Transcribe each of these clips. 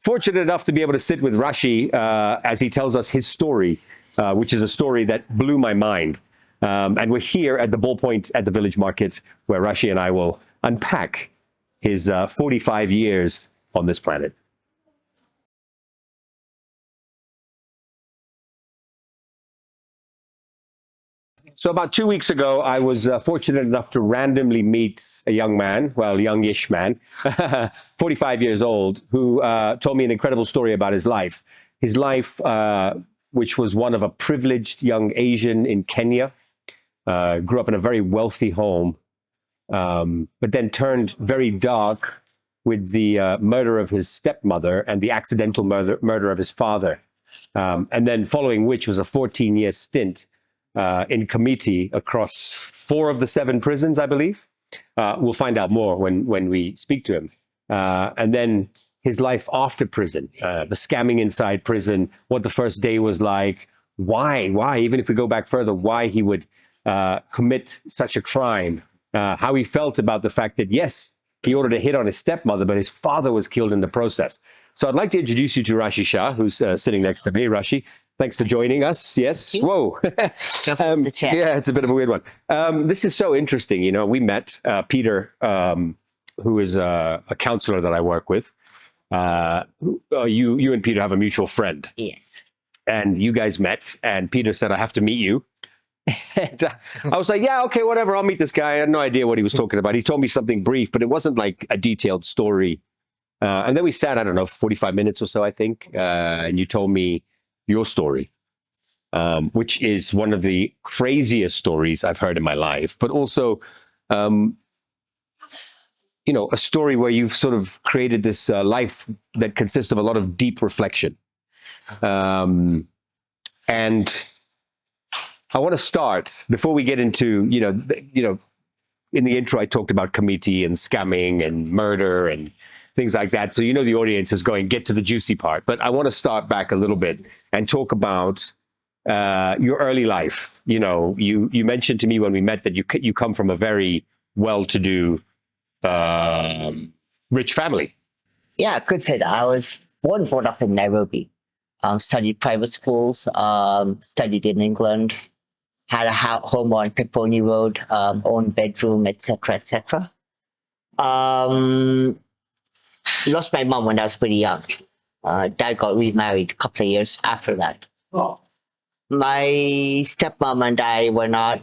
fortunate enough to be able to sit with Rashi as he tells us his story, which is a story that blew my mind. And we're here at the Ballpoint at the Village Market, where Rashi and I will unpack his 45 years on this planet. So about 2 weeks ago, I was fortunate enough to randomly meet a young man, well, youngish man, 45 years old, who told me an incredible story about his life. His life, which was one of a privileged young Asian in Kenya, grew up in a very wealthy home, but then turned very dark with the murder of his stepmother and the accidental murder of his father. And then following which was a 14-year stint in committee across 4 of the 7 prisons, I believe. We'll find out more when we speak to him. And then his life after prison, the scamming inside prison, what the first day was like, why, even if we go back further, why he would commit such a crime, how he felt about the fact that, yes, he ordered a hit on his stepmother, but his father was killed in the process. So I'd like to introduce you to Rashi Shah, who's sitting next to me. Rashi, thanks for joining us. Yes. Whoa. The chat. Yeah, it's a bit of a weird one. This is so interesting. You know, we met Peter, who is a counselor that I work with. You and Peter have a mutual friend. Yes. And you guys met, and Peter said, I have to meet you. And I was like, yeah, okay, whatever. I'll meet this guy. I had no idea what he was talking about. He told me something brief, but it wasn't like a detailed story. And then we sat, I don't know, 45 minutes or so, I think. And you told me your story, which is one of the craziest stories I've heard in my life, but also, you know, a story where you've sort of created this life that consists of a lot of deep reflection. And I want to start before we get into, you know, in the intro, I talked about committee and scamming and murder and things like that. So, you know, the audience is going, get to the juicy part. But I want to start back a little bit and talk about your early life. You know, you mentioned to me when we met that you come from a very well-to-do, rich family. Yeah, I could say that. I was brought up in Nairobi, studied private schools, studied in England, had a home on Peponi Road, own bedroom, etc., etc. Lost my mom when I was pretty young. Dad got remarried a couple of years after that. Oh. My stepmom and I were not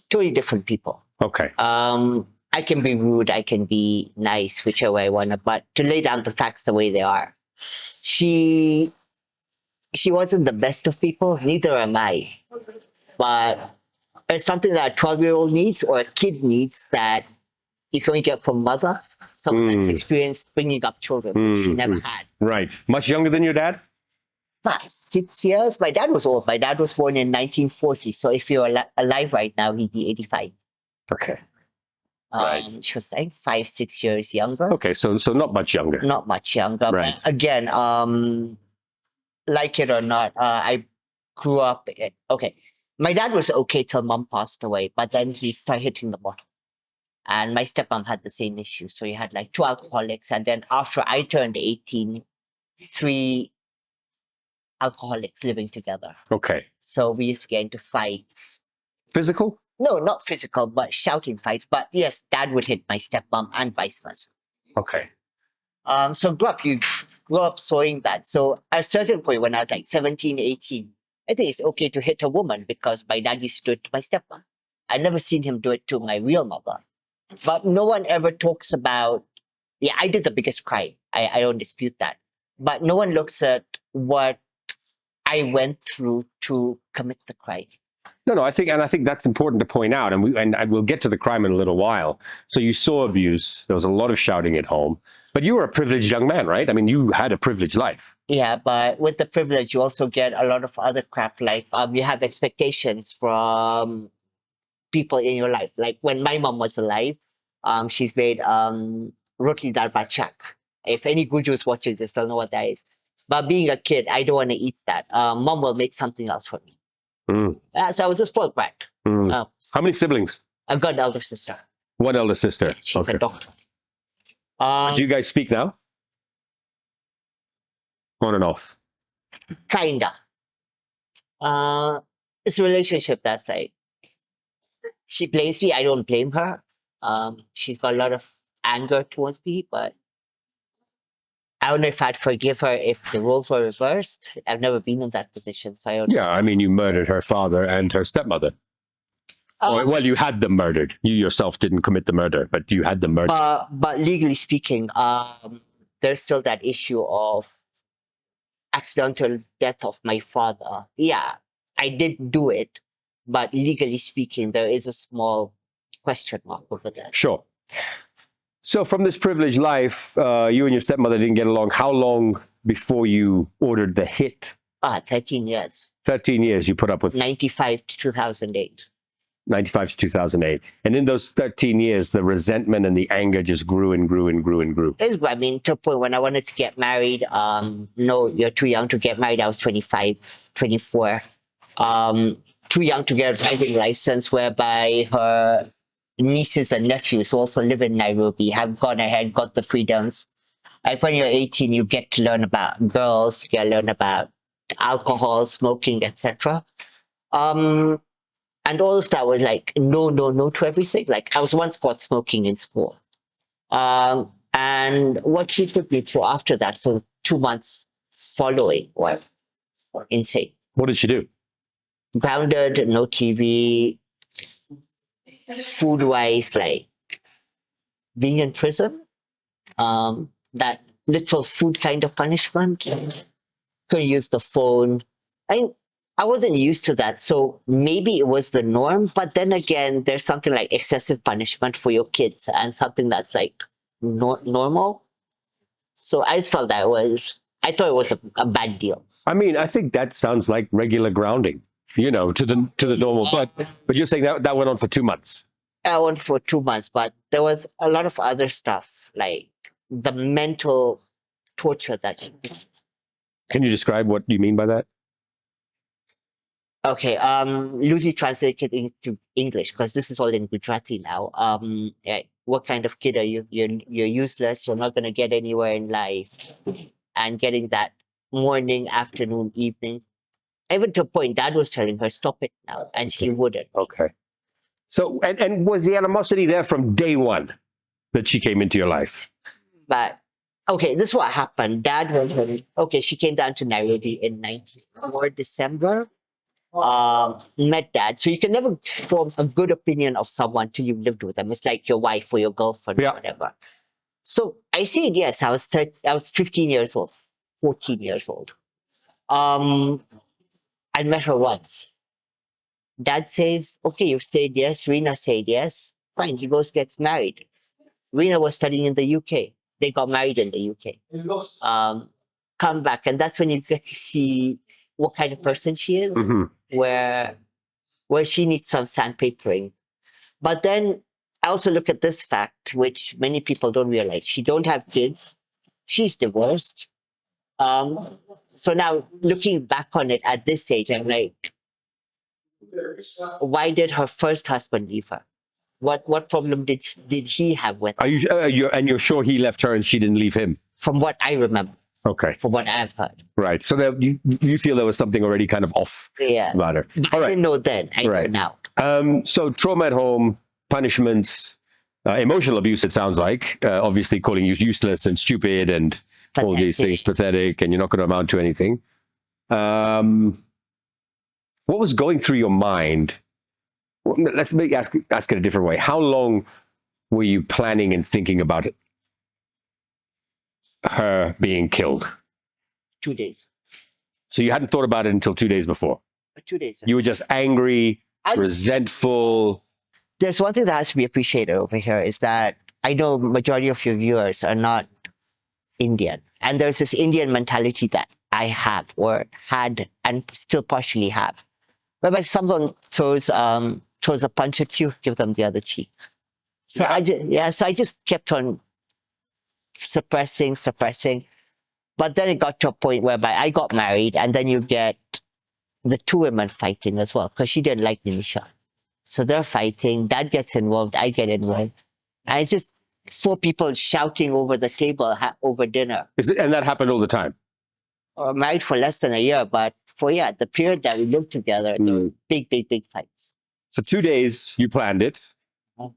totally different people. Okay. I can be rude, I can be nice, whichever way I want to, but to lay down the facts the way they are. She wasn't the best of people, neither am I. But it's something that a 12-year-old needs or a kid needs that you can only get from mother, someone that's experienced bringing up children, which she never had. Right. Much younger than your dad? 6 years. My dad was old. My dad was born in 1940. So if you're alive right now, he'd be 85. Okay. Right. She was like 5-6 years younger. Okay, so not much younger. Not much younger. Right. But again, like it or not, I grew up. Okay, my dad was okay till mom passed away, but then he started hitting the bottle. And my stepmom had the same issue. So you had like 2 alcoholics. And then after I turned 18, 3 alcoholics living together. Okay. So we used to get into fights. Physical? No, not physical, but shouting fights. But yes, dad would hit my stepmom and vice versa. Okay. So you grew up sewing that. So at a certain point when I was like 17, 18, I think it's okay to hit a woman because my dad used to do it to my stepmom. I never seen him do it to my real mother. But no one ever talks about, yeah, I did the biggest crime. I don't dispute that. But no one looks at what I went through to commit the crime. No, I think that's important to point out, and we'll get to the crime in a little while. So you saw abuse. There was a lot of shouting at home, but you were a privileged young man, right? I mean, you had a privileged life. Yeah, but with the privilege, you also get a lot of other crap. Like you have expectations from people in your life. Like when my mom was alive, she's made roti dal bachak. If any Guju's watching this, they'll know what that is. But being a kid, I don't want to eat that. Mom will make something else for me. So I was a spoiled brat. How many siblings? I've got an elder sister. One elder sister. She's a doctor. Do you guys speak now? On and off. Kinda. It's a relationship that's like she blames me. I don't blame her. She's got a lot of anger towards me, but I don't know if I'd forgive her if the roles were reversed. I've never been in that position, so I don't. Yeah, I mean, you murdered her father and her stepmother. Or, well, you had them murdered. You yourself didn't commit the murder, but you had them murdered. But legally speaking, there's still that issue of accidental death of my father. Yeah, I did do it, but legally speaking, there is a small question mark over that. Sure. So from this privileged life, you and your stepmother didn't get along. How long before you ordered the hit? 13 years. 13 years you put up with. 95 to 2008. 95 to 2008. And in those 13 years, the resentment and the anger just grew and grew and grew and grew. I mean, to a point when I wanted to get married, no, you're too young to get married. I was 25, 24. Too young to get a driving license, whereby her nieces and nephews who also live in Nairobi have gone ahead, got the freedoms. Like when you're 18, you get to learn about girls, you get to learn about alcohol, smoking, etc. And all of that was like, no to everything. Like I was once caught smoking in school. And what she put me through after that for 2 months following were insane. What did she do? Grounded, no TV, food-wise, like being in prison, that literal food kind of punishment. Couldn't use the phone. I wasn't used to that, so maybe it was the norm. But then again, there's something like excessive punishment for your kids and something that's like normal. So I just felt that I thought it was a bad deal. I mean, I think that sounds like regular grounding, you know, to the normal. But you're saying that went on for 2 months. I went for 2 months, but there was a lot of other stuff, like the mental torture that. Can you describe what you mean by that? Okay, loosely translated into English, because this is all in Gujarati now. What kind of kid are you? You're useless. You're not going to get anywhere in life. And getting that morning, afternoon, evening. Even to a point, Dad was telling her, stop it now. And she wouldn't. Okay. So, and was the animosity there from day one that she came into your life? But, okay, this is what happened. Dad was, she came down to Nairobi in 94 December. Met Dad. So you can never form a good opinion of someone till you've lived with them. It's like your wife or your girlfriend or whatever. So I said yes. I was 15 years old, 14 years old. I met her once. Dad says, okay, you've said yes. Rina said yes. Fine. He goes, gets married. Rina was studying in the UK. They got married in the UK. Come back, and that's when you get to see what kind of person she is. Mm-hmm. Where she needs some sandpapering. But then I also look at this fact, which many people don't realize. She don't have kids. She's divorced. So now looking back on it at this age, I'm like, why did her first husband leave her? What problem did he have with her? Are you you're sure he left her and she didn't leave him? From what I remember. Okay. From what I've heard. Right. So you feel there was something already kind of off about her. But all I right. didn't know then. I know now. So trauma at home, punishments, emotional abuse, it sounds like. Obviously calling you useless and stupid and all these things, pathetic, and you're not going to amount to anything. What was going through your mind? Let's ask it a different way. How long were you planning and thinking about it? Her being killed? 2 days. So you hadn't thought about it until 2 days before? 2 days. You were just angry, resentful. There's one thing that has to be appreciated over here is that I know majority of your viewers are not Indian. And there's this Indian mentality that I have or had and still partially have. Whereby if someone throws a punch at you, give them the other cheek. So I just kept on suppressing. But then it got to a point whereby I got married, and then you get the two women fighting as well, because she didn't like Nimisha. So they're fighting, Dad gets involved, I get involved. And it's just 4 people shouting over the table over dinner. And that happened all the time? Married for less than a year, but for the period that we lived together, there were big fights. So 2 days you planned it.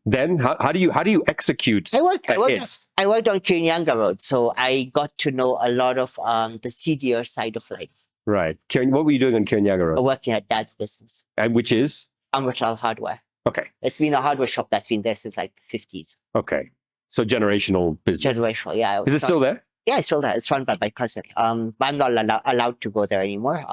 Then how do you execute? I worked the hits? I worked on Kirinyaga Road, so I got to know a lot of the seedier side of life. Right. What were you doing on Kirinyaga Road? Working at Dad's business, And which is? Amrital Hardware. Okay. It's been a hardware shop that's been there since like the 50s. Okay. So generational business. Generational, yeah. Is it still there? Yeah, it's still there. It's run by my cousin. But I'm not allowed to go there anymore.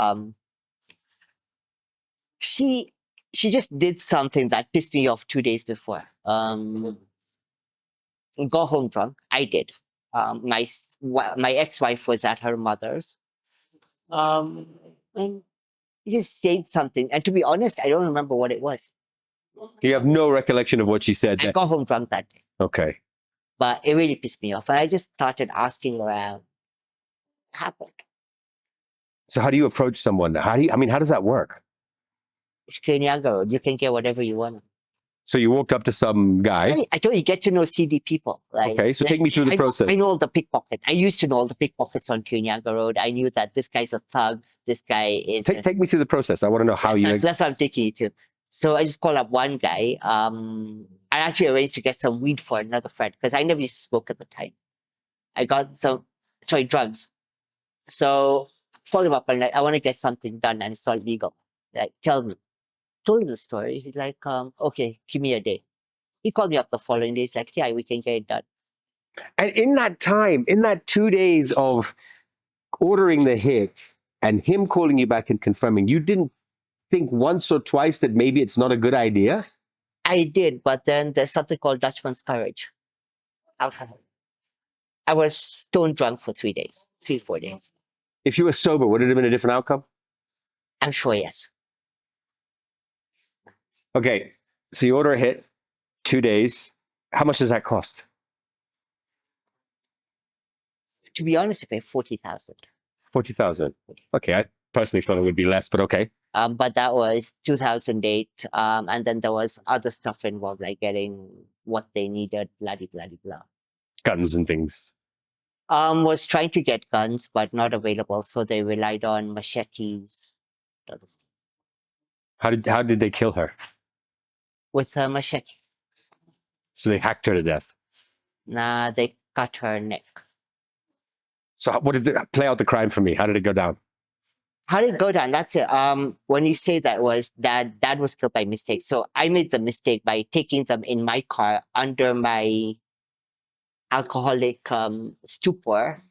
She just did something that pissed me off 2 days before. Go home drunk. I did. My ex-wife was at her mother's. And he just said something, and to be honest, I don't remember what it was. You have no recollection of what she said. I got home drunk that day, Okay. but it really pissed me off, and I just started asking around. What happened? So how do you approach someone? How does that work? It's Kirinyaga Road. You can get whatever you want. So you walked up to some guy. I told you, get to know CD people. Okay, so take me through the process. I know all the pickpockets. I used to know all the pickpockets on Kirinyaga Road. I knew that this guy's a thug. This guy is. Take me through the process. I want to know how that's what I'm taking you to. So I just called up one guy. I actually arranged to get some weed for another friend because I never used to smoke at the time. I got drugs. So called him up and like, I want to get something done and it's not legal. Like, tell me. Told him the story. He's like, okay, give me a day. He called me up the following day. He's like, yeah, we can get it done. And in that time, in that 2 days of ordering the hit and him calling you back and confirming, you didn't think once or twice that maybe it's not a good idea? I did, but then there's something called Dutchman's courage. Alcohol. I was stone drunk for 3 days, 4 days. If you were sober, would it have been a different outcome? I'm sure, yes. Okay, so you order a hit, 2 days. How much does that cost? To be honest, I paid 40,000. 40,000. Okay, I personally thought it would be less, but okay. But that was 2008. And then there was other stuff involved, like getting what they needed, blah, blah, blah. Guns and things. Was trying to get guns, but not available. So they relied on machetes. How did they kill her? With a machete. So they hacked her to death. Nah, they cut her neck. So what did they play out the crime for me? How did it go down? How did it go down? That's it. When you say that was dad was killed by mistake. So I made the mistake by taking them in my car under my alcoholic stupor.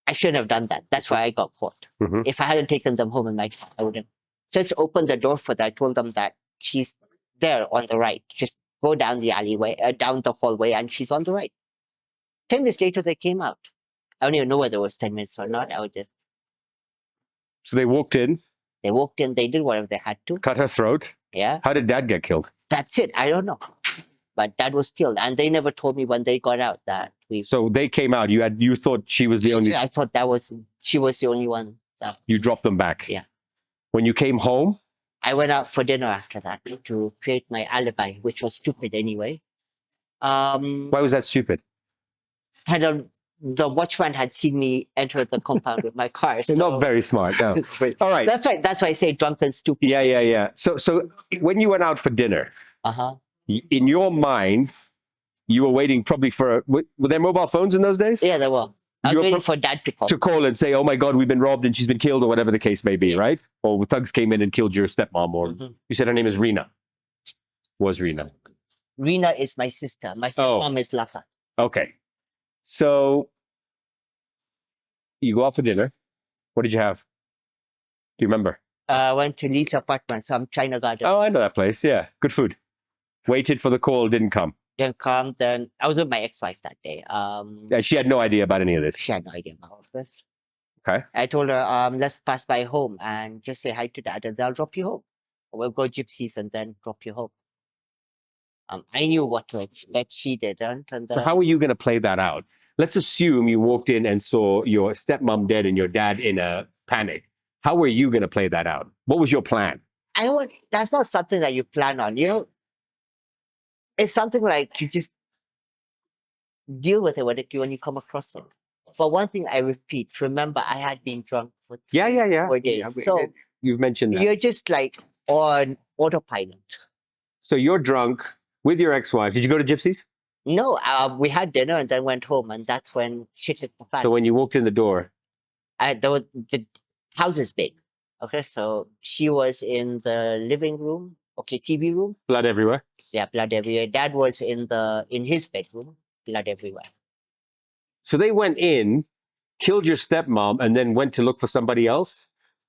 I shouldn't have done that. That's why I got caught. Mhm. If I hadn't taken them home in my car, I would have just opened the door for that. I told them that she's there on the right. Just go down the alleyway, down the hallway, and she's on the right. 10 minutes later, they came out. I don't even know whether it was 10 minutes or not. So they walked in, They walked in, they did whatever they had to. cut her throat. Yeah, How did dad get killed? that's it. I don't know. But dad was killed. And they never told me when they got out that So they came out. You thought she was the only. I thought she was the only one. You dropped them back. Yeah. When you came home, I went out for dinner after that to create my alibi, which was stupid anyway. why was that stupid? The watchman had seen me enter the compound with my car. You're So not very smart. No. All right. that's right. That's why I say drunk and stupid. Yeah. So when you went out for dinner, Uh-huh. in your mind, you were waiting probably for. Were there mobile phones in those days? Yeah, there were. I was You're waiting for dad to call. To call and say, "Oh my God, we've been robbed and she's been killed," or whatever the case may be, Yes. right? Or thugs came in and killed your stepmom, or Mhm. you said her name is Rina. Was Rina? Rina is my sister. My stepmom is Lata. Okay. So you go out for dinner. What did you have? Do you remember? I went to Lee's apartment, some China garden. Oh, I know that place. Yeah, good food. Waited for the call, didn't come. Then come. Then I was with my ex-wife that day. And she had no idea about any of this. She had no idea about all of this. Okay. I told her, let's pass by home and just say hi to dad, and they'll drop you home. We'll go gypsies and then drop you home. I knew what to expect. She didn't. And So how are you going to play that out? Let's assume you walked in and saw your stepmom dead and your dad in a panic. How were you going to play that out? What was your plan? that's not something that you plan on. It's something like you just deal with it when you come across it. But one thing I repeat, remember I had been drunk for Yeah. 4 days. Yeah, So you've mentioned that. you're just like on autopilot. So you're drunk with your ex-wife. Did you go to Gypsies? No, we had dinner and then went home, and that's when shit hit the fan. So when you walked in the door, The house is big. Okay, so she was in the living room. Okay, TV room. blood everywhere. Yeah, blood everywhere. Dad was in his bedroom. Blood everywhere. So they went in, killed your stepmom, and then went to look for somebody else.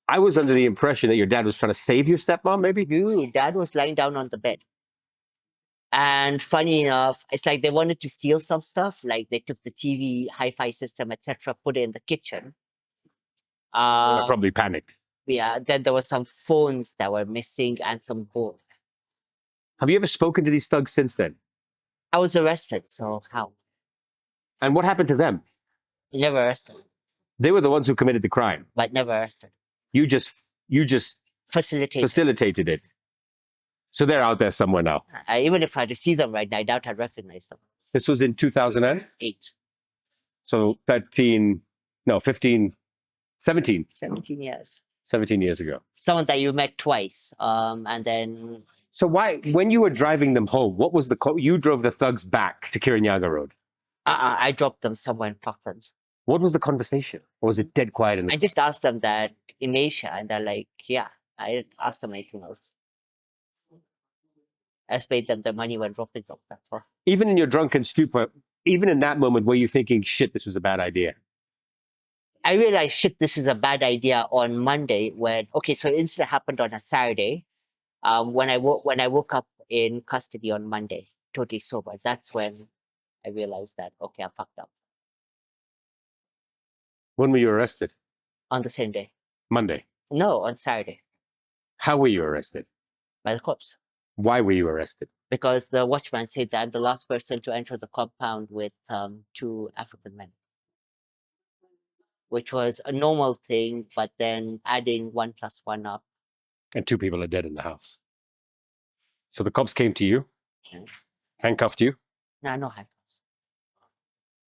I was under the impression that your dad was trying to save your stepmom, maybe. Dad was lying down on the bed. And funny enough, it's like they wanted to steal some stuff. Like they took the TV, hi-fi system, etc., put it in the kitchen. I probably panicked. Yeah. Then there were some phones that were missing and some gold. Have you ever spoken to these thugs since then? I was arrested. So how? And what happened to them? Never arrested, They were the ones who committed the crime. but never arrested. You just Facilitated. facilitated it. So they're out there somewhere now. Even if I had to see them right now, I doubt I'd recognize them. This was in 2008. 8, So 17 17 years. 17 years ago. Someone that you met twice. And then So when you were driving them home, what was you drove the thugs back to Kirinyaga Road. I dropped them somewhere in Falklands. What was the conversation? Or was it dead quiet? I just asked them that in Asia, and they're like, yeah. I didn't ask them anything else. I just paid them the money when dropping them. That's all. Even in your drunken stupor, even in that moment, were you thinking, shit, this was a bad idea? I realized, shit, this is a bad idea on Monday so the incident happened on a Saturday. When I woke up in custody on Monday, totally sober, that's when I realized that, okay, I fucked up. When were you arrested? On the same day. Monday. No, on Saturday, How were you arrested? by the cops. Why were you arrested? Because the watchman said that I'm the last person to enter the compound with 2 African men, which was a normal thing, but then adding 1 + 1 up. And 2 people are dead in the house. So the cops came to you, Yeah. handcuffed you. No handcuffs.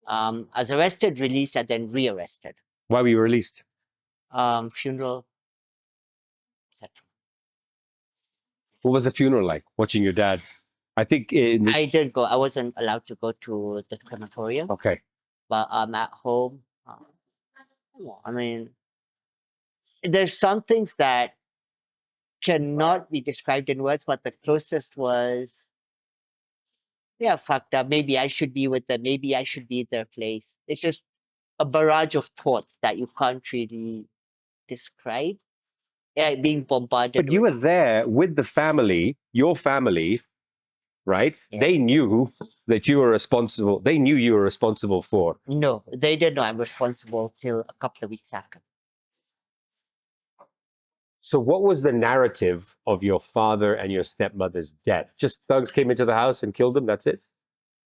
I was arrested, released, and then rearrested. Why were you released? Funeral, etc. What was the funeral like? Watching your dad? I think in this... I didn't go. I wasn't allowed to go to the crematorium, Okay. but at home. I mean, there's some things that cannot be described in words, but the closest was, yeah, fucked up. Maybe I should be with them. Maybe I should be at their place. It's just a barrage of thoughts that you can't really describe. Yeah, being bombarded. But you were there with the family, your family, right? Yeah. They knew that you were responsible. They knew you were responsible for. No, they didn't know I'm responsible till a couple of weeks after. So what was the narrative of your father and your stepmother's death? Just thugs came into the house and killed them, that's it?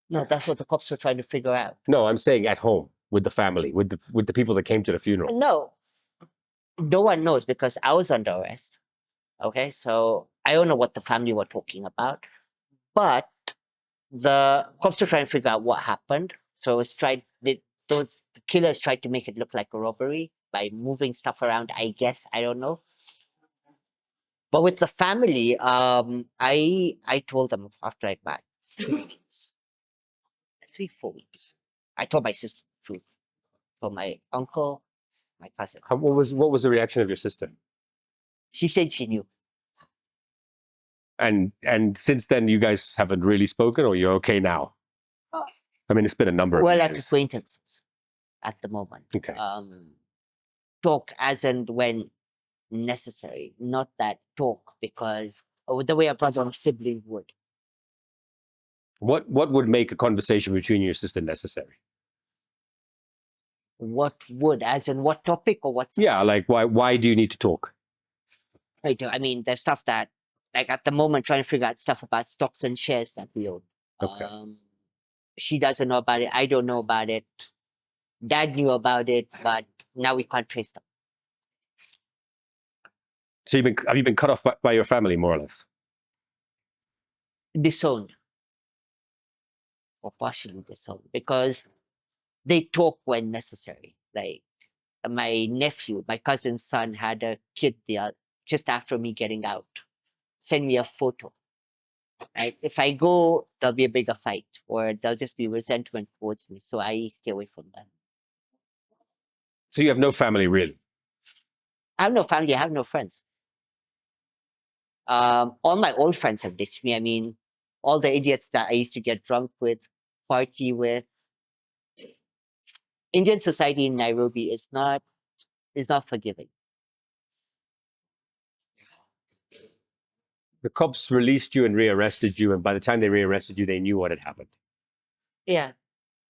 No, that's what the cops were trying to figure out. No, I'm saying at home with the family, with the people that came to the funeral. No one knows because I was under arrest. Okay, so I don't know what the family were talking about, but the cops were trying to figure out what happened. So it was the killers tried to make it look like a robbery by moving stuff around. I guess, I don't know. But with the family, I told them after like about 3 weeks, 4 weeks. I told my sister the truth. Told my uncle, my cousin. What was the reaction of your sister? She said she knew. And since then, you guys haven't really spoken, or you're okay now? I mean, it's been a number of Well, years. at acquaintances at the moment. Okay. Talk as and when necessary, not that talk because the way a brother and sibling would. What would make a conversation between you and your sister necessary? What would, as in what topic or what? Yeah, like why do you need to talk? I mean, there's stuff that, like at the moment, trying to figure out stuff about stocks and shares that we own. Okay. She doesn't know about it. I don't know about it. Dad knew about it, but now we can't trace them. So have you been cut off by your family, more or less? Disowned. Or partially disowned. Because they talk when necessary. Like my nephew, my cousin's son, had a kid just after me getting out. Send me a photo. Right? If I go, there'll be a bigger fight, or there'll just be resentment towards me. So I stay away from that. So you have no family really. I have no family. I have no friends. All my old friends have ditched me. I mean, all the idiots that I used to get drunk with, party with. Indian society in Nairobi is not forgiving. The cops released you and rearrested you, and by the time they rearrested you, they knew what had happened. Yeah,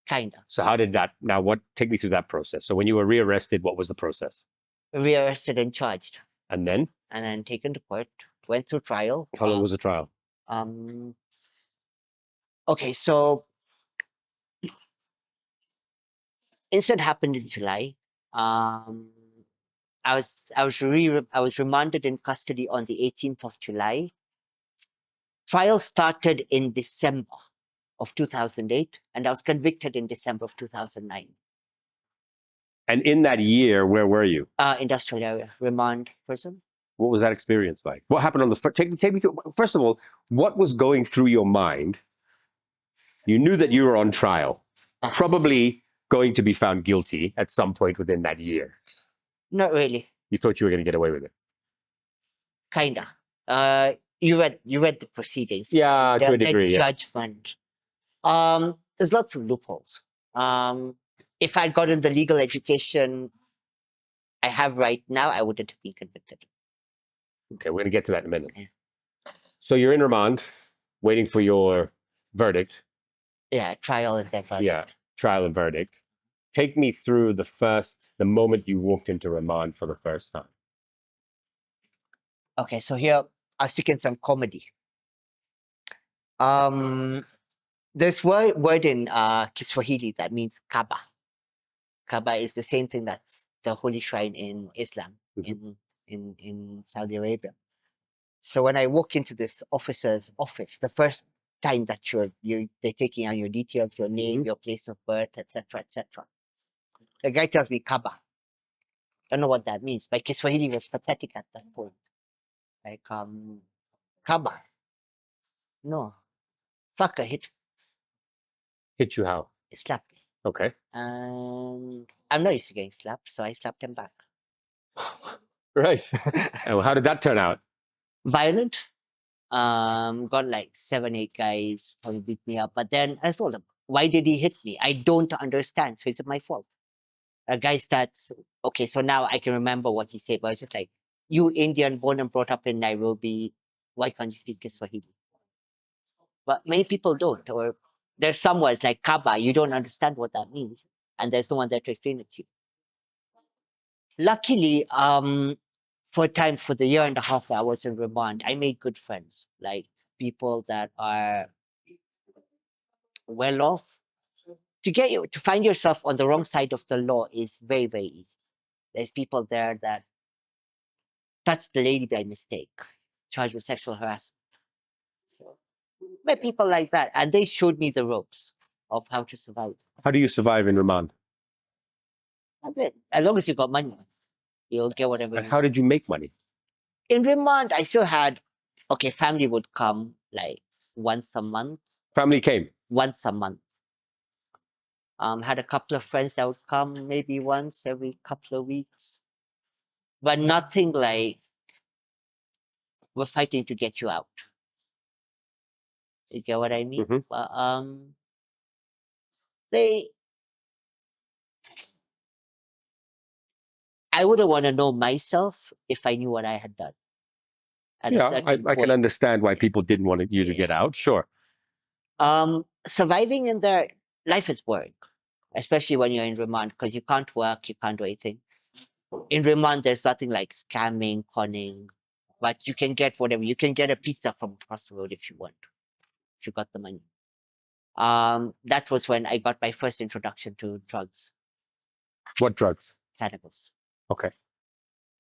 kinda. So how did that? Now, what? Take me through that process. So when you were rearrested, what was the process? Rearrested and charged, And then, and then taken to court. Went through trial. how long was the trial? Um. Okay, so incident happened in July. Um. I was remanded in custody on the 18th of July. Trial started in December of 2008, and I was convicted in December of 2009. And in that year, where were you? Industrial area, remand prison. What was that experience like? What happened on the first? Take me through. First of all, what was going through your mind? You knew that you were on trial, probably going to be found guilty at some point within that year. Not really, You thought you were going to get away with it. kinda. You read the proceedings. Yeah, to a The degree. Yeah. judgment. There's lots of loopholes. If I'd gotten the legal education I have right now, I wouldn't have been convicted. Okay, we're going to get to that in a minute. Yeah. So you're in remand, waiting for your verdict. Yeah, trial and then verdict. Yeah, trial and verdict. Take me through the moment you walked into remand for the first time. Okay, so here I'll stick in some comedy. There's word in Kiswahili that means Kaaba. Kaaba is the same thing that's the holy shrine in Islam in Saudi Arabia. So when I walk into this officer's office, the first time that they're taking out your details, your name, your place of birth, etc., etc. The guy tells me Kaaba. Don't know what that means. My Kiswahili was pathetic at that point. Like Kaaba. No. Fucker Hit you how? slapped me. Okay. And I'm not used to getting slapped, so I slapped him back. Right. And how did that turn out? Violent. Got like 7, 8 guys probably beat me up. But then I told them, why did he hit me? I don't understand. So it's my fault. A guy starts, okay, so now I can remember what he said, but it's just like, you Indian born and brought up in Nairobi, why can't you speak Kiswahili? But many people don't, or there's some words like Kaaba, you don't understand what that means, and there's no one there to explain it to you. Luckily, for the year and a half that I was in remand, I made good friends, like people that are well off. To find yourself on the wrong side of the law is very, very easy. There's people there that touched the lady by mistake, charged with sexual harassment. So, met people like that, and they showed me the ropes of how to survive. How do you survive in remand? That's it. As long as you got money, you'll get whatever. And how did you make money? In remand, I still had, okay, family would come like once a month. Family came. Once a month. Had a couple of friends that would come maybe once every couple of weeks, but nothing like we're fighting to get you out. You get what I mean? Mhm. But they, I wouldn't want to know myself if I knew what I had done. At a Yeah, certain I can point. understand why people didn't want you to get out. Sure. Surviving in there, life is boring, especially when you're in remand because you can't work, you can't do anything. In remand, there's nothing like scamming, conning, but you can get whatever. You can get a pizza from across the road if you want, if you got the money. That was when I got my first introduction to drugs, What drugs? cannabis. Okay.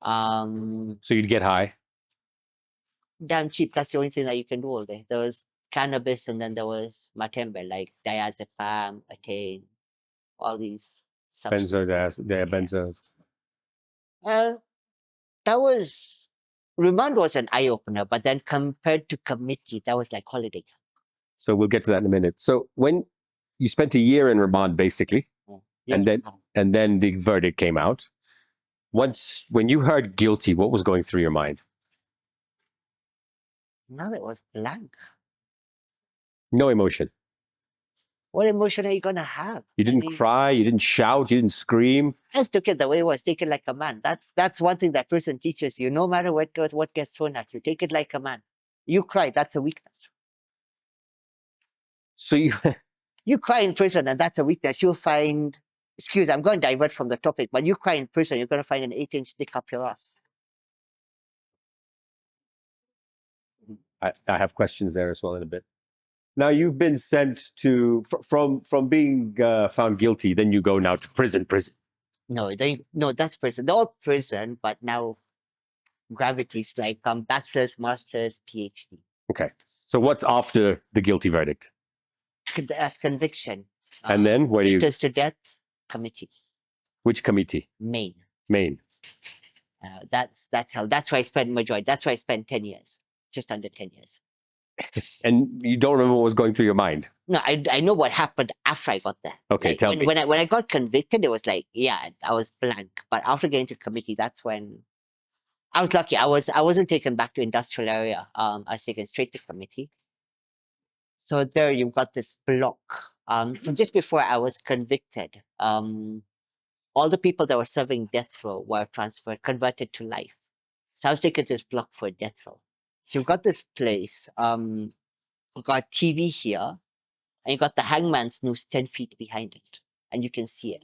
Um, So you'd get high. damn cheap. That's the only thing that you can do all day. There was cannabis, and then there was matembe, like diazepam, attain. all these substances. Benzos. That was remand was an eye opener, but then compared to committee, that was like holiday. So we'll get to that in a minute. So when you spent a year in remand, basically, Yeah. and then the verdict came out. When you heard guilty, what was going through your mind? Now it was blank. No emotion. What emotion are you gonna have? You didn't cry. You didn't shout. You didn't scream. I just took it the way it was. Take it like a man. That's one thing that prison teaches you. No matter what gets thrown at you, take it like a man. You cry. That's a weakness. So You cry in prison, and that's a weakness. You'll find. Excuse, I'm going to divert from the topic, but you cry in prison, you're going to find an 8-inch dick up your ass. I have questions there as well in a bit. Now you've been sent to from being found guilty, then you go now to prison. No, that's prison. They're all prison, but now gravity's like bachelor's, master's, PhD. Okay. So what's after the guilty verdict? That's conviction. And then where do you? Sentence to death committee. Which committee? Maine. That's how. That's where I spent majority. That's where I spent 10 years, just under 10 years. And you don't remember what was going through your mind? No, I know what happened after I got there. Okay, like, tell me. When I got convicted, it was like, yeah, I was blank. But after getting to committee, that's when I was lucky. I wasn't taken back to industrial area. I was taken straight to committee. So there you've got this block. So just before I was convicted, all the people that were serving death row were converted to life. So I was taken to this block for death row. So you've got this place. You've got TV here, and you got the hangman's noose 10 feet behind it, and you can see it.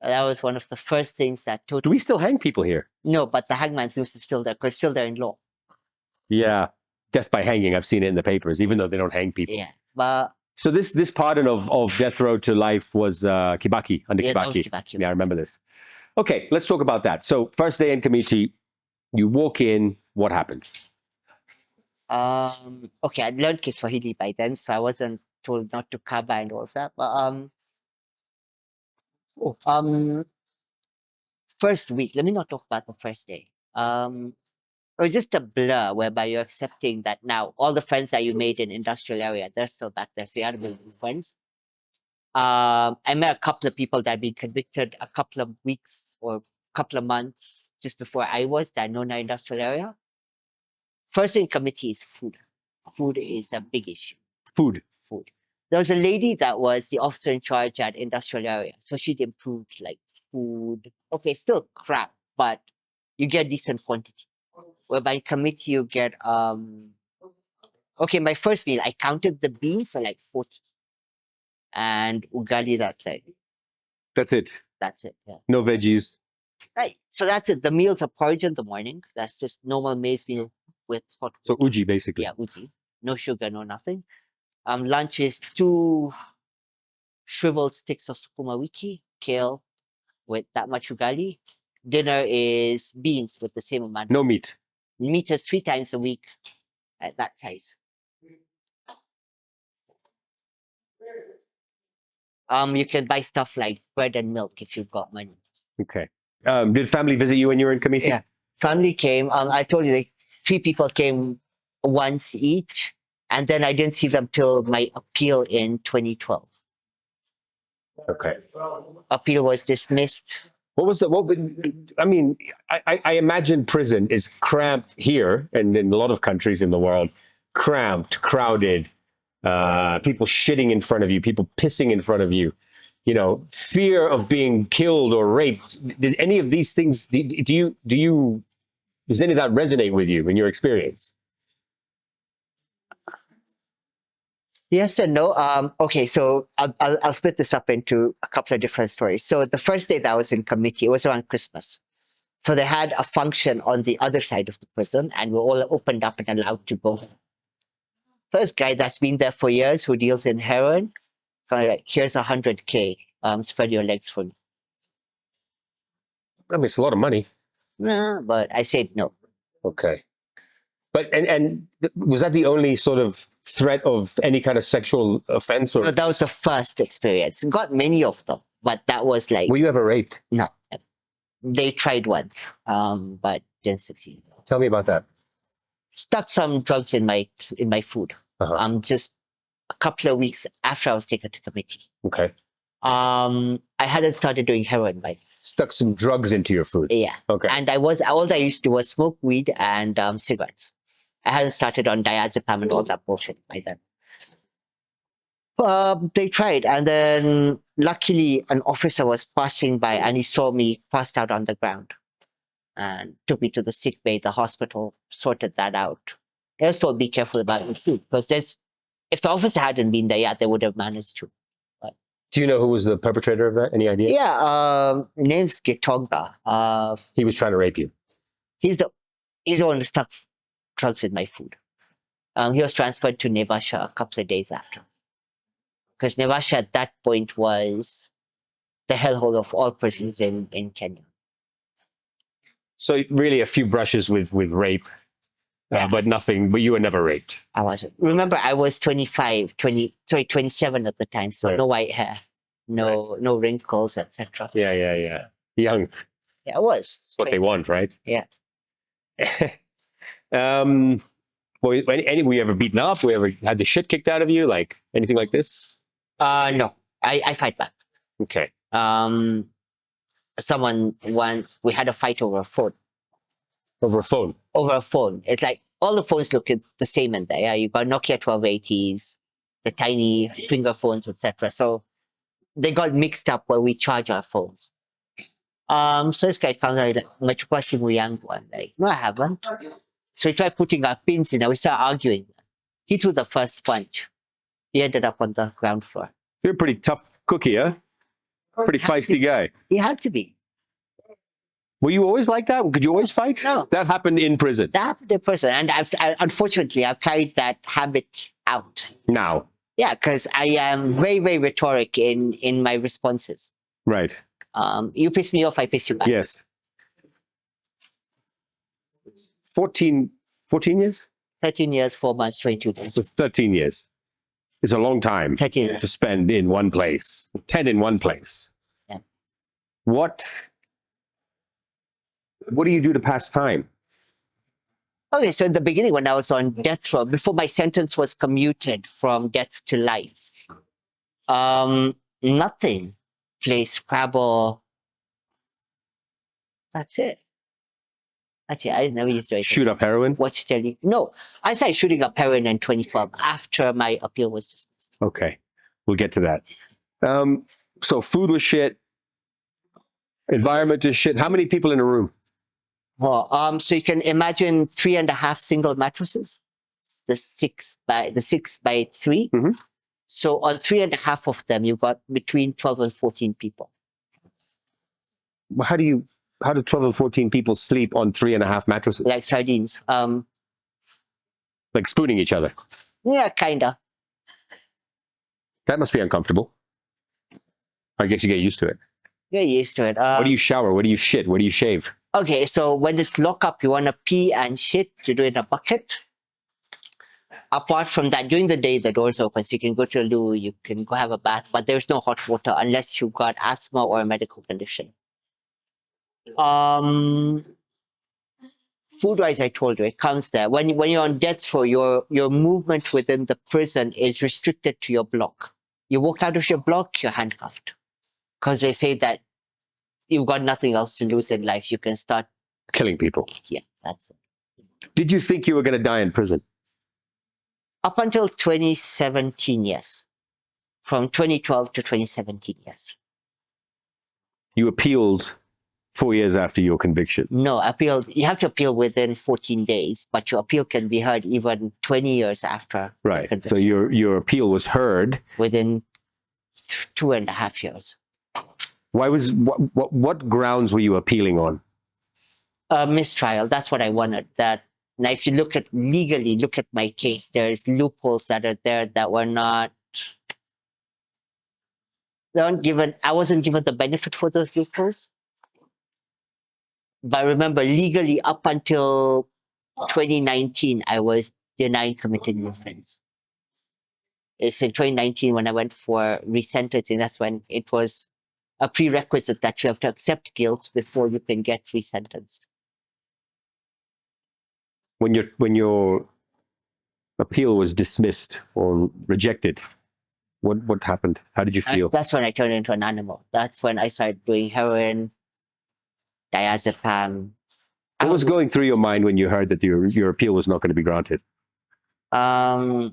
That was one of the first things that totally. Do we still hang people here? No, but the hangman's noose is still there because it's still there in law. Yeah, death by hanging. I've seen it in the papers, even though they don't hang people. Yeah, but so this pardon of death row to life was Kibaki under yeah, that was Kibaki. Kibaki. Yeah, I remember this. Okay, let's talk about that. So first day in committee, you walk in. What happens? Okay, I learned Kiswahili by then, so I wasn't told not to kaba and all that. But first week. Let me not talk about the first day. It was just a blur whereby you're accepting that now all the friends that you made in industrial area, they're still back there. So you had to be friends. I met a couple of people that had been convicted a couple of weeks or couple of months just before I was that known in industrial area. First in committee is food. Food is a big issue. Food. There was a lady that was the officer in charge at industrial area. So she'd improved like food. Okay, still crap, but you get decent quantity. Whereby committee you get okay, my first meal, I counted the beans for like 40. And ugali that's it. That's it. That's it. Yeah. No veggies. Right. So that's it. The meals are porridge in the morning. That's just normal maize meal with hot. So uji basically. Yeah, uji. No sugar, no nothing. Lunch is 2 shriveled sticks of sukuma wiki, kale with that much ugali. Dinner is beans with the same amount. No meat. Meat is 3 times a week at that size. You can buy stuff like bread and milk if you've got money. Okay. Did family visit you when you were in committee? Yeah. Family came. I told you, like 3 people came once each, and then I didn't see them till my appeal in 2012. Okay. Appeal was dismissed. What was I mean, I imagine prison is cramped here and in a lot of countries in the world, cramped, crowded, people shitting in front of you, people pissing in front of you, you know, fear of being killed or raped. Did any of these things, does any of that resonate with you in your experience? Yes and no. Okay, so I'll split this up into a couple of different stories. So the first day that I was in committee, it was around Christmas. So they had a function on the other side of the prison, and we're all opened up and allowed to go. First guy that's been there for years who deals in heroin, kind of like, here's 100K. Spread your legs for me. I mean, it's a lot of money. Nah, but I said no. Okay. But and was that the only sort of threat of any kind of sexual offense, or So that was the first experience. Got many of them, but that was like were you ever raped? no. They tried once, but didn't succeed. Tell me about that. Stuck some drugs in my food. Uh-huh. Just a couple of weeks after I was taken to committee. Okay. I hadn't started doing heroin by Stuck some drugs into your food. yeah. Okay. And all I used to do was smoke weed and cigarettes. I hadn't started on diazepam and all that bullshit by then. They tried, and then luckily an officer was passing by and he saw me passed out on the ground and took me to the sick bay. The hospital sorted that out. I was told be careful about your food because if the officer hadn't been there, yeah, they would have managed to. Do you know who was the perpetrator of that? Any idea? Yeah, name's Gitonga. He was trying to rape you. He's the one who stuck drugs in my food. He was transferred to Nevasha a couple of days after. Because Nevasha at that point was the hellhole of all prisons in Kenya. So really a few brushes with rape, Yeah. but nothing, but you were never raped. I wasn't. Remember, I was 27 at the time, so Right. no white hair, no wrinkles, etc. Yeah. Young. Yeah, I was. That's what they want, right? Yeah. Were you ever beaten up? Were you ever had the shit kicked out of you? Like anything like this? No, I fight back. Okay. Someone once, we had a fight over a phone. Over a phone. Over a phone. It's like all the phones look the same in there. Yeah, you got Nokia 1280s, the tiny finger phones, etc. So they got mixed up where we charge our phones. So this guy comes out like, "Umechukua simu yangu." I'm like, "No, I haven't." So he tried putting our pins in and we started arguing. He threw the first punch. He ended up on the ground floor. You're a pretty tough cookie, huh? Pretty feisty guy. He had to be. Were you always like that? Could you always fight? No. That happened in prison. That happened in person. And unfortunately, I've carried that habit out. Now. Yeah, because I am very, very rhetoric in my responses. Right. You piss me off, I piss you back. Yes. 14 years? 13 years, 4 months, 22 days. So 13 years. It's a long time 13 years. to spend in one place. 10 in one place. Yeah. What do you do to pass time? Okay, so in the beginning, when I was on death row, before my sentence was commuted from death to life, nothing. Play Scrabble. That's it. Actually, I never used to do anything. Shoot up heroin? Watch telly. No, I started shooting up heroin in 2012 after my appeal was dismissed. Okay. We'll get to that. So food was shit. Environment is shit. How many people in a room? Oh, so you can imagine 3.5 single mattresses, the six by 3. Mhm. So on 3.5 of them, you've got between 12 and 14 people. Well, how do 12 and 14 people sleep on 3.5 mattresses? Like sardines. Like spooning each other. Yeah, kinda. That must be uncomfortable. I guess you get used to it. Get used to it. Where do you shower? Where do you shit? Where do you shave? Okay, so when it's lockup, you want to pee and shit, you do it in a bucket. Apart from that, during the day, the door's open, so you can go to the loo, you can go have a bath, but there's no hot water unless you've got asthma or a medical condition. Food-wise, I told you, it comes there. When you're on death row, your movement within the prison is restricted to your block. You walk out of your block, you're handcuffed. Because they say that you've got nothing else to lose in life. You can start Killing people. Yeah, that's it. Did you think you were going to die in prison? Up until 2017, yes. From 2012 to 2017, yes. You appealed 4 years after your conviction. No, you have to appeal within 14 days, but your appeal can be heard even 20 years after. Right. So conviction. your appeal was heard. Within 2.5 years. Why was what grounds were you appealing on? Mistrial. That's what I wanted. That now, if you look at my case, there's loopholes that are there that were not. They weren't given. I wasn't given the benefit for those loopholes. But remember, legally, up until 2019, I was denied committing the offense. is in 2019 when I went for resentencing. That's when it was a prerequisite that you have to accept guilt before you can get resentenced. When your appeal was dismissed or rejected, what happened? How did you feel? That's when I turned into an animal. That's when I started doing heroin, diazepam. What was going through your mind when you heard that your appeal was not going to be granted? So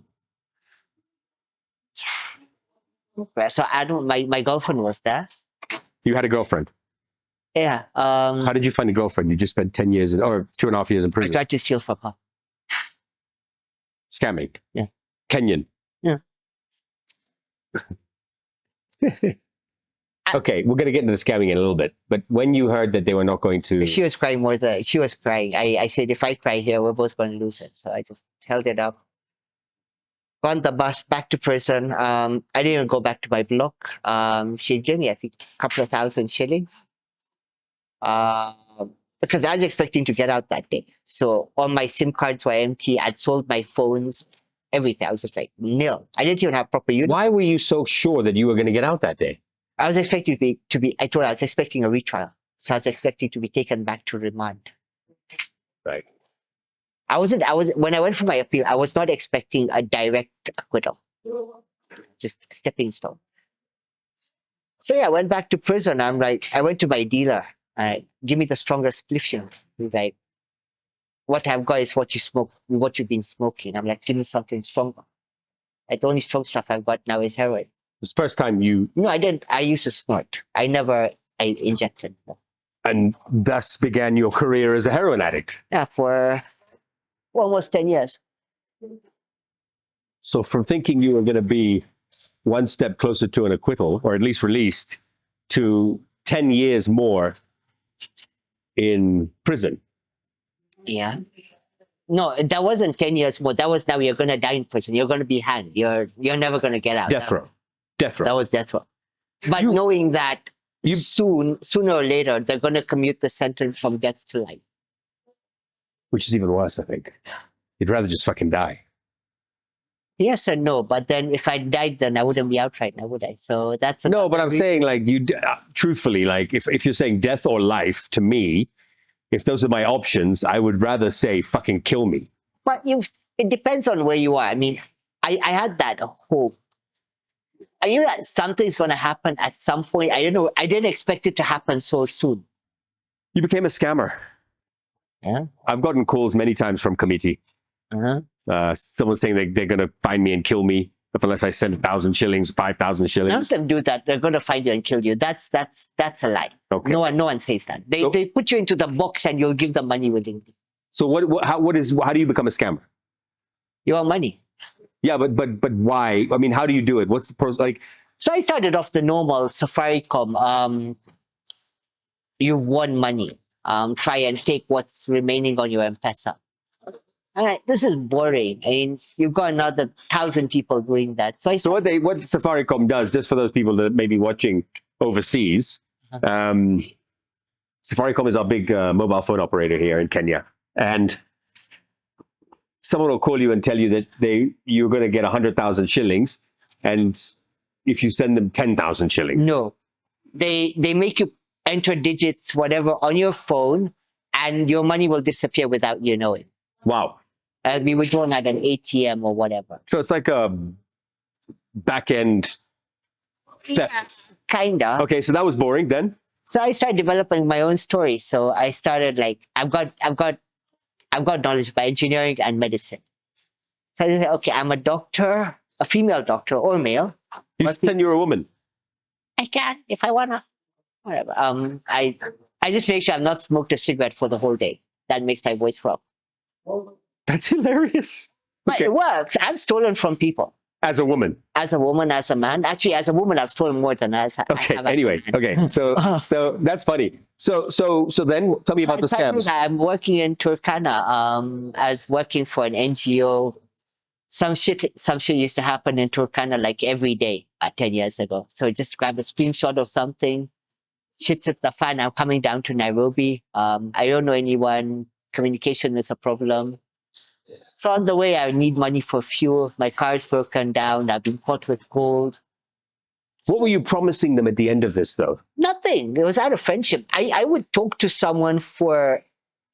I don't. My girlfriend was there. You had a girlfriend. Yeah. How did you find a girlfriend? You just spent 10 years or 2.5 years in I prison. tried to steal from her. Scamming. Yeah. Kenyan. Yeah. Okay, we're going to get into the scamming in a little bit. But when you heard that they were not going to... She was crying more than she was crying. I said, if I cry here, we're both going to lose it. So I just held it up. Got on the bus back to prison. I didn't go back to my block. She gave me, I think, a couple of thousand shillings. Because I was expecting to get out that day. So all my SIM cards were empty. I'd sold my phones, everything. I was just like nil. I didn't even have proper uniform. Why were you so sure that you were going to get out that day? I was expecting to be. I told her I was expecting a retrial, so I was expecting to be taken back to remand. Right. I wasn't. When I went for my appeal, I was not expecting a direct acquittal, just a stepping stone. So yeah, I went back to prison. I'm like, I went to my dealer. Give me the strongest spliff. He's like, what I've got is what you smoke, what you've been smoking. I'm like, give me something stronger. Like, the only strong stuff I've got now is heroin. It's the first time you... No, I didn't. I used to snort. I injected. And thus began your career as a heroin addict. Yeah, for almost 10 years. So from thinking you were going to be one step closer to an acquittal, or at least released, to 10 years more in prison. Yeah. No, that wasn't 10 years more. That was now you're going to die in prison. You're going to be hanged. You're never going to get out. Death row. Death row. That was death row. But knowing that sooner or later, they're going to commute the sentence from death to life. Which is even worse, I think. You'd rather just fucking die. Yes and no, but then if I died, then I wouldn't be out right now, would I? So that's... No, but I'm saying, like, truthfully, like, if you're saying death or life, to me, if those are my options, I would rather say fucking kill me. But it depends on where you are. I mean, I had that hope. I knew that something's going to happen at some point. I don't know. I didn't expect it to happen so soon. You became a scammer. Yeah. I've gotten calls many times from committee. Someone saying they're going to find me and kill me unless I send 1,000 shillings, 5,000 shillings. None of them do that. They're going to find you and kill you. That's a lie. Okay. No one says that. They put you into the box and you'll give them money willingly. So how do you become a scammer? You want money. Yeah, but why? I mean, how do you do it? What's the process like? So I started off the normal Safaricom. You won money. Try and take what's remaining on your M-Pesa. This is boring. I mean, you've got another 1,000 people doing that. So what Safaricom does, just for those people that may be watching overseas, Safaricom is our big mobile phone operator here in Kenya, and someone will call you and tell you that you're going to get 100,000 shillings, and if you send them 10,000 shillings. No, they make you enter digits, whatever, on your phone, and your money will disappear without you knowing. Wow. And we withdrawn at an ATM or whatever. So it's like a back-end theft. Yeah, kinda. Okay, so that was boring then. So I started developing my own story. So I started like I've got knowledge about engineering and medicine. So I said, okay, I'm a doctor, a female doctor or male. You pretend you're a woman. I can if I wanna. Whatever. I just make sure I've not smoked a cigarette for the whole day. That makes my voice rough. That's hilarious. But Okay. it works. I've stolen from people. As a woman. As a woman, as a man. Actually, as a woman, I've stolen more than I Okay. have. Anyway. Okay. So that's funny. So then tell me about the scams. I'm working in Turkana. As working for an NGO. Some shit used to happen in Turkana like every day 10 years ago. So just grab a screenshot of something. Shit's at the fan. I'm coming down to Nairobi. I don't know anyone. Communication is a problem. So on the way, I need money for fuel. My car's broken down. I've been caught with gold. What were you promising them at the end of this, though? Nothing. It was out of friendship. I would talk to someone for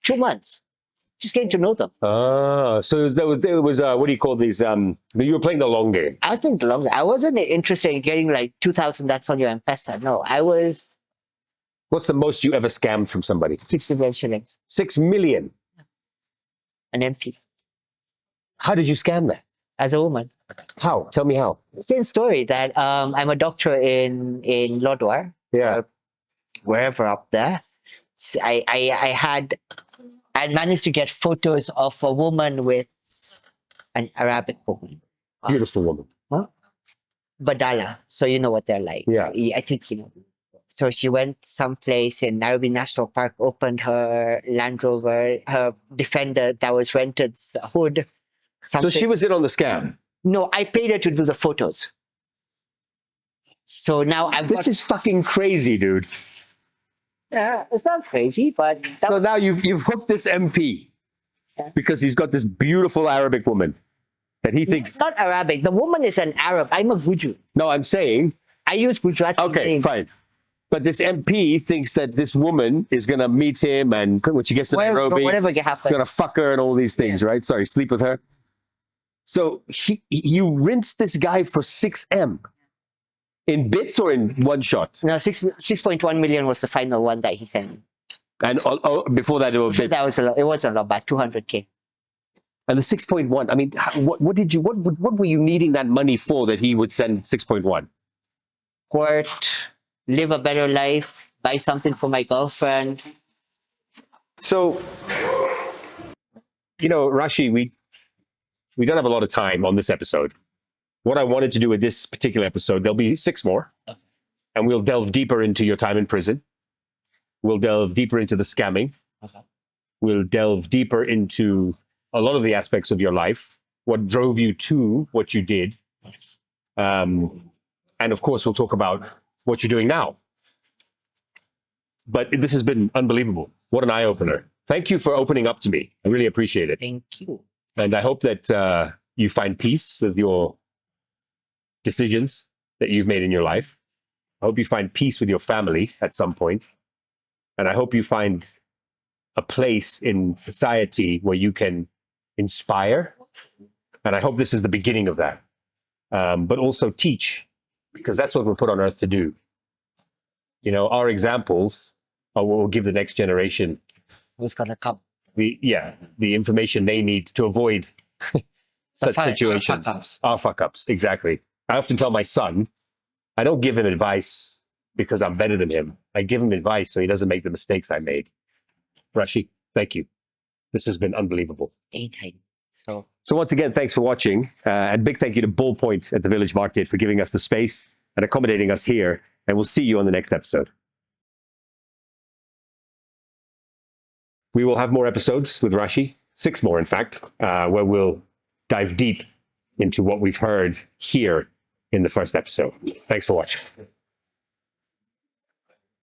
2 months, just getting to know them. Ah, so there was what do you call these? You were playing the long game. I think long. I wasn't interested in getting like 2,000. That's on your M-Pesa. No, I was What's the most you ever scammed from somebody? 6 million shillings. 6 million. An MP How did you scam that? as a woman. How? Tell me how. Same story that I'm a doctor in Lodwar, Yeah. wherever up there. I had managed to get photos of a woman with an Arabic woman, Beautiful woman. Badala. So you know what they're like. Yeah. I think you know. So she went someplace in Nairobi National Park, opened her Land Rover, her Defender that was rented's hood. So she was in on the scam. No, I paid her to do the photos. So now This is fucking crazy, dude. Yeah, it's not crazy, but So now you've hooked this MP because he's got this beautiful Arabic woman that he it's thinks. not Arabic. The woman is an Arab. I'm a Guju. No, I'm saying I use Gujarati okay, names. fine. But this MP thinks that this woman is gonna meet him, and when she gets to Nairobi, Whatever can he's happen. gonna fuck her and all these things, right? Sorry, sleep with her. So you rinsed this guy for 6M in bits or in one shot, No, 6.1 million was the final one that he sent me. and before that it was bits. That was a lot. It wasn't a lot, about 200K. And the 6.1. I mean, what were you needing that money for that he would send 6.1? Court, live a better life, buy something for my girlfriend. So, Rashi, we don't have a lot of time on this episode. What I wanted to do with this particular episode, there'll be 6 more, and we'll delve deeper into your time in prison. We'll delve deeper into the scamming. Okay. We'll delve deeper into a lot of the aspects of your life, what drove you to what you did. And of course, we'll talk about what you're doing now. But this has been unbelievable. What an eye-opener. Thank you for opening up to me. I really appreciate it. Thank you. And I hope that you find peace with your decisions that you've made in your life. I hope you find peace with your family at some point. And I hope you find a place in society where you can inspire. And I hope this is the beginning of that. But also teach, because that's what we're put on earth to do. Our examples are what will give the next generation Who's gonna come? the information they need to avoid such situations. Our fuck ups, exactly. I often tell my son, I don't give him advice because I'm better than him. I give him advice so he doesn't make the mistakes I made. Rashi, thank you. This has been unbelievable. Anytime. So once again, thanks for watching. And big thank you to Bull Point at the Village Market for giving us the space and accommodating us here. And we'll see you on the next episode. We will have more episodes with Rashi, 6 more in fact, where we'll dive deep into what we've heard here in the first episode. Thanks for watching.